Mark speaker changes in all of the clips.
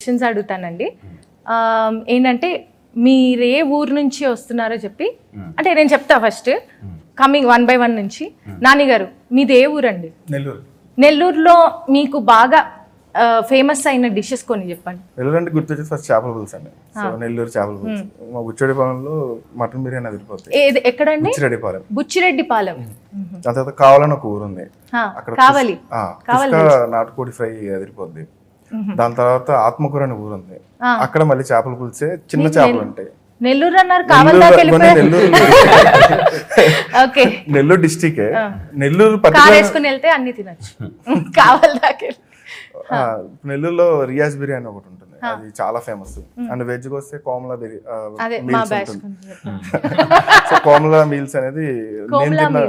Speaker 1: Questions అడుగుతానండి. ఏంటంటే మీరు ఏ ఊరు నుంచి వస్తున్నారో చెప్పి, అంటే నేను చెప్తా ఫస్ట్ కమింగ్ 1 by 1 నుంచి. నాని గారు మీది ఏ ఊరండి?
Speaker 2: నెల్లూరు.
Speaker 1: నెల్లూరులో మీకు బాగా ఫేమస్ అయిన డిషెస్ కొన్ని చెప్పండి.
Speaker 2: నెల్లూరు అంటే గుర్తొచ్చేసి ఫస్ట్ చేపల పులుసు అండి. సో నెల్లూరు చేపల పులుసు. మా బుచ్చిరెడ్డిపాలెంలో మటన్ బిర్యానీ అదిరిపోతుంది.
Speaker 1: ఎక్కడండి?
Speaker 2: బుచ్చిరెడ్డిపాలెం.
Speaker 1: బుచ్చిరెడ్డిపాలెం.
Speaker 2: దాని తర్వాత కావాలని ఒక ఊరు ఉంది, అక్కడ
Speaker 1: కావాలి
Speaker 2: నాటుకోడి ఫ్రై అదిరిపోద్ది. దాని తర్వాత ఆత్మకూర అనే ఊరు ఉంది, అక్కడ మళ్ళీ చేపల పులుసే చిన్న చేపలు ఉంటాయి.
Speaker 1: నెల్లూరు అన్నారు,
Speaker 2: నెల్లూరు డిస్టిక్. నెల్లూరు
Speaker 1: వేసుకుని వెళ్తే అన్ని తినచ్చు. కావాలి దాకా
Speaker 2: నెల్లూరులో రియాజ్ బిర్యానీ ఒకటి ఉంటుంది, అది చాలా ఫేమస్. అండ్ వెజ్ వస్తే కోమలా మీల్స్ ఉంటుంది. సో కోమలా మీల్స్ అనేది నేను తిన్న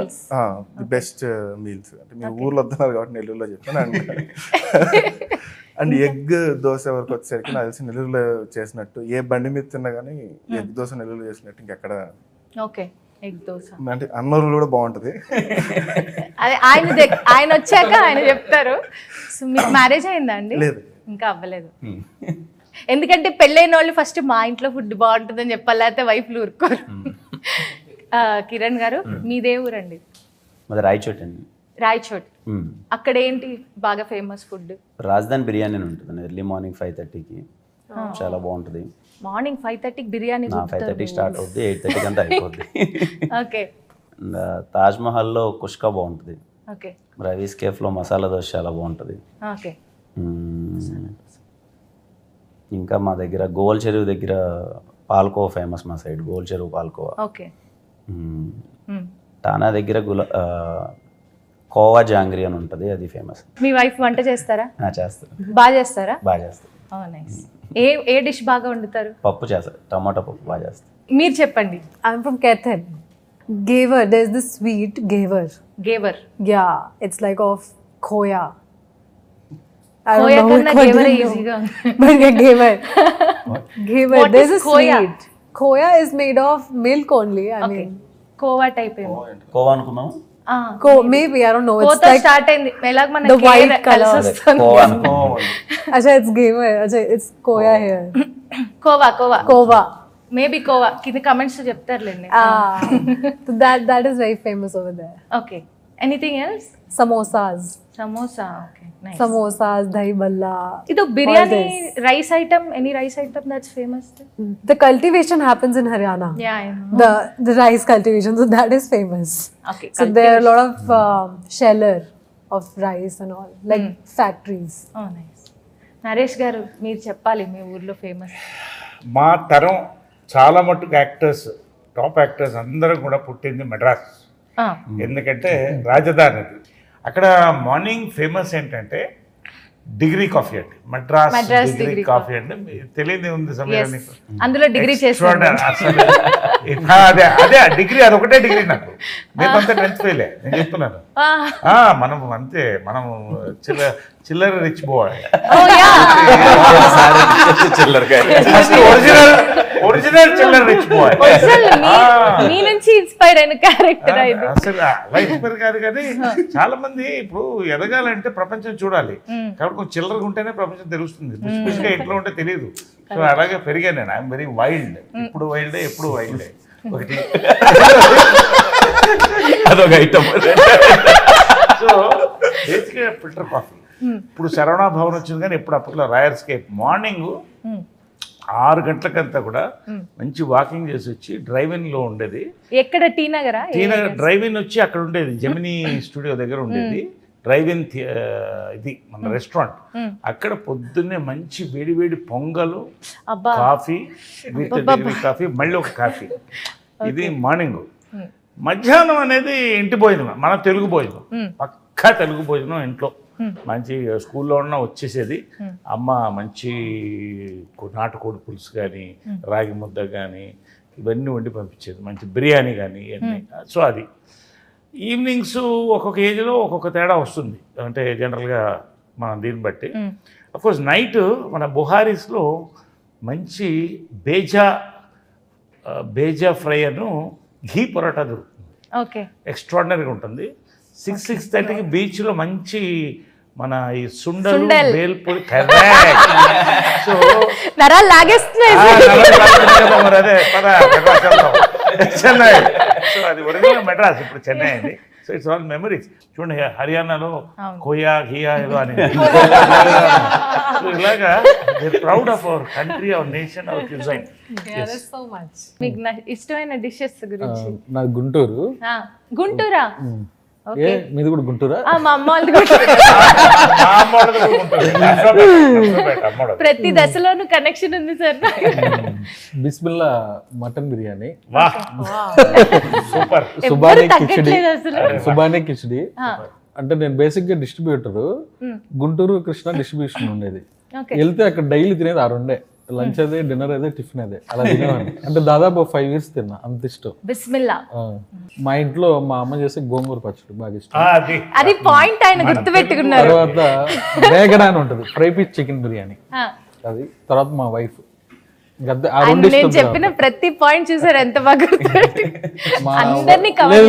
Speaker 2: ది బెస్ట్ మీల్స్. అంటే మీరు ఊర్లో వస్తున్నారు కాబట్టి నెల్లూరులో చెప్పాను. అండ్ ఎగ్ దోశ వరకు వచ్చేసరికి నాకు తెలిసి నెల్లూరులో చేసినట్టు ఏ బండి మీద తిన్నా కానీ ఎగ్ దోశ నెల్లూరులో చేసినట్టు ఇంకెక్కడ.
Speaker 1: ఓకే, ఎగ్ దోశ
Speaker 2: అంటే అన్నూరు కూడా బాగుంటది.
Speaker 1: అదే ఆయన వచ్చాక ఆయన చెప్తారు. సో మీకు మ్యారేజ్ అయిందా అండి?
Speaker 2: లేదు,
Speaker 1: ఇంకా అవ్వలేదు. ఎందుకంటే పెళ్ళైన వాళ్ళు ఫస్ట్ మా ఇంట్లో ఫుడ్ బాగుంటుందని చెప్పాలి, లేకపోతే వైఫ్లు ఊరుకోరు. కిరణ్ గారు మీదే ఊరండి?
Speaker 3: మాది రాయచోటి అండి.
Speaker 1: రాయచోటి. అక్కడ ఏంటి బాగా ఫేమస్ ఫుడ్?
Speaker 3: రాజధాని బిర్యానీ అని ఉంటుంది. ఎర్లీ మార్నింగ్ 5:30కి చాలా బాగుంటుంది.
Speaker 1: మార్నింగ్ 5:30కి బిర్యానీ?
Speaker 3: 5:30 స్టార్ట్ అవుతుంది, 8:30 అంతా అయిపోద్ది.
Speaker 1: ఓకే.
Speaker 3: తాజ్ మహల్లో కుష్కా బాగుంటుంది.
Speaker 1: ఓకే.
Speaker 3: రవీస్ కేఫ్లో మసాలా దోశ చాలా బాగుంటుంది.
Speaker 1: ఓకే.
Speaker 3: ఇంకా మా దగ్గర గోల్ చెరువు దగ్గర పాల్కోవా ఫేమస్, మా సైడ్ గోల్ చెరువు పాల్కోవా.
Speaker 1: ఓకే.
Speaker 3: టానా దగ్గర కోవా జాంగ్రీ అని ఉంటుంది, అది ఫేమస్.
Speaker 1: మీ వైఫ్ వంట చేస్తారా?
Speaker 3: చేస్తారు.
Speaker 1: బాగా చేస్తారా?
Speaker 3: బాగా చేస్తారు.
Speaker 1: ఏ డిష్ బాగా వండుతారు?
Speaker 3: పప్పు చేస్తారు, టమాటా పప్పు బాగా చేస్తారు.
Speaker 1: మీరు చెప్పండి.
Speaker 4: I'm from Kethen. Gaver, there's this sweet gaver.
Speaker 1: Gaver.
Speaker 4: Yeah, it's like of khoya.
Speaker 1: Khoya kanna gaver easy ga.
Speaker 4: But yeah, gaver. Gaver.
Speaker 1: What
Speaker 4: There's
Speaker 1: is
Speaker 4: a
Speaker 1: khoya?
Speaker 4: sweet. Khoya is made of milk only. I mean.
Speaker 1: Khoa type ఏమో.
Speaker 3: కోవా అనుకున్నాము.
Speaker 4: Maybe I don't know.
Speaker 1: It's like start అయింది మెలాగ మన
Speaker 4: the white color.
Speaker 3: Khoa అనుకున్నాము.
Speaker 4: Acha, it's gaver. Acha, it's khoya here.
Speaker 1: Khoa maybe khoa కింద comments చెప్తారులేండి.
Speaker 4: So that is very famous over there.
Speaker 1: Okay. Anything else?
Speaker 4: Samosas.
Speaker 1: Samosa. Okay, nice.
Speaker 4: Samosas, dahi balla.
Speaker 1: ఇది biryani rice item. Any rice item that's famous?
Speaker 4: The cultivation happens in Haryana.
Speaker 1: Yeah, I know.
Speaker 4: The rice cultivation, so that is famous.
Speaker 1: Okay.
Speaker 4: So there are a lot of sheller of rice and all, like factories.
Speaker 1: Oh, nice. Naresh గారు మీరు చెప్పాలి మీ ఊర్లో famous.
Speaker 5: మా తరం చాలా మట్టుకు actors, top actors అందరూ కూడా పుట్టింది మెడ్రాస్. ఎందుకంటే రాజధాని అది. అక్కడ మార్నింగ్ ఫేమస్ ఏంటంటే డిగ్రీ కాఫీ అండి. మద్రాస్ డిగ్రీ కాఫీ అండి. తెలియదు ఉంది సమయానికి
Speaker 1: అందులో డిగ్రీ చేస్తాను.
Speaker 5: అదే అదే డిగ్రీ, అదొకటే డిగ్రీ నాకు. మేమంతా 10th ఫెయిలే, నేను చెప్తున్నాను. మనం అంతే, మనం చిల్లర రిచ్ బాయ్. ఒరిజినల్ చిల్లర రిచ్ బాయ్.
Speaker 1: మీ నుంచి ఇన్స్పైర్ అయిన క్యారెక్టర్ ఇది.
Speaker 5: అసలు అలా ఇన్స్పైర్ కాదు, కానీ చాలా మంది ఇప్పుడు ఎదగాలంటే ప్రపంచం చూడాలి కాబట్టి కొంచెం చిల్లరగా ఉంటేనే ప్రపంచం తెలుస్తుంది. స్పెషల్గా ఇంట్లో ఉంటే తెలియదు. సో అలాగే పెరిగాను నేను. I'm very wild. ఇప్పుడు వైల్డే, ఎప్పుడు వైల్డే. ఒకటి అదొక ఐటమ్. సో బేసిక్గా ఫిల్టర్ కాఫీ. ఇప్పుడు శరవణ భవన్ వచ్చింది, కానీ ఎప్పుడు అప్పట్లో రాయర్స్కేప్. మార్నింగ్ 6 గంటలకంతా కూడా మంచి వాకింగ్ చేసి వచ్చి డ్రైవింగ్ లో ఉండేది.
Speaker 1: ఎక్కడ? టీ నగర్
Speaker 5: డ్రైవింగ్ వచ్చి అక్కడ ఉండేది, జెమినీ స్టూడియో దగ్గర ఉండేది డ్రైవింగ్. ఇది మన రెస్టారెంట్. అక్కడ పొద్దున్నే మంచి వేడి వేడి పొంగలు, కాఫీ, డిగ్రీ కాఫీ, మళ్ళీ ఒక కాఫీ. ఇది మార్నింగ్. మధ్యాహ్నం అనేది ఇంటి భోజనం, మన తెలుగు భోజనం, పక్కా తెలుగు భోజనం. ఇంట్లో మంచి స్కూల్లో ఉన్న వచ్చేసేది. అమ్మ మంచి నాటుకోడి పులుసు కానీ, రాగి ముద్ద కానీ ఇవన్నీ వండి పంపించేది. మంచి బిర్యానీ కానీ ఇవన్నీ. సో అది ఈవినింగ్స్ ఒక్కొక్క ఏజ్లో ఒక్కొక్క తేడా వస్తుంది. అంటే జనరల్గా మనం దీన్ని బట్టి. అఫ్కోర్స్ నైట్ మన బుహారీస్లో మంచి బేజా ఫ్రై అను ఘీ పొరాటా దొరుకుతుంది.
Speaker 1: ఓకే.
Speaker 5: ఎక్స్ట్రాడినరీగా ఉంటుంది. 6-6:30కి బీచ్లో మంచి మన ఈ సుండలు బేల్పూరి సో
Speaker 1: నరాలు లాగేస్తున్నాయి
Speaker 5: మరి అదే చెన్నై సో అది ఒరిజినల్ మెడ్రాస్ ఇప్పుడు చెన్నై అది సో ఇట్స్ ఆల్ మెమరీస్ చూడండి హర్యానాలో కోయా హియా ఏదో అని ఇలాగా proud of our country our nation our cuisine
Speaker 4: so much.
Speaker 1: మీకు ఇష్టమైన డిషెస్ గురించి
Speaker 6: నా గుంటూరు.
Speaker 1: గుంటూరా?
Speaker 6: ఏ మీది కూడా గుంటూరా?
Speaker 1: మా అమ్మ వాళ్ళది ప్రతి దశలోనూ కనెక్షన్ ఉంది sir.
Speaker 6: Bismillah mutton biryani,
Speaker 5: super,
Speaker 6: Subhani khichdi.
Speaker 1: అసలు
Speaker 6: సుబానీ కిచిడి అంటే నేను బేసిక్ గా డిస్ట్రిబ్యూటర్, గుంటూరు కృష్ణ డిస్ట్రిబ్యూషన్ ఉండేది. వెళ్తే అక్కడ డైలీ తినేది 6 లంచ్ అదే, డిన్నర్ అదే, టిఫిన్ అదే, అలా తినేవాడిని. అంటే దాదాపు 5 years తిన్నా, అంత ఇష్టం.
Speaker 1: బిస్మిల్లా.
Speaker 6: మా ఇంట్లో మా అమ్మ చేసే గోంగూర పచ్చడి బాగా ఇష్టం.
Speaker 1: అది పాయింట్ ఆయన గుర్తు పెట్టుకున్నారు.
Speaker 6: తర్వాత బేగడా అని ఉంటుంది, ఫ్రై పీస్ చికెన్ బిర్యానీ, అది. తర్వాత మా వైఫ్.
Speaker 1: నేను చెప్పిన ప్రతి పాయింట్ చూసారు ఎంత బాగా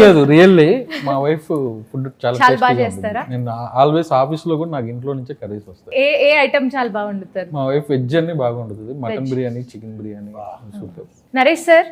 Speaker 6: లేదు రియల్లీ మా వైఫ్ ఫుడ్ చాలా
Speaker 1: బాగా చేస్తారా?
Speaker 6: నేను ఆల్వేస్ ఆఫీస్ లో కూడా నాకు ఇంట్లో నుంచే కర్రీస్ వస్తాయి.
Speaker 1: ఏ ఐటమ్ చాలా బాగా వండుతారు?
Speaker 6: మా వైఫ్ వెజ్ అన్ని బాగా వండుతుంది. Mutton biryani, chicken biryani super.
Speaker 1: Naresh sir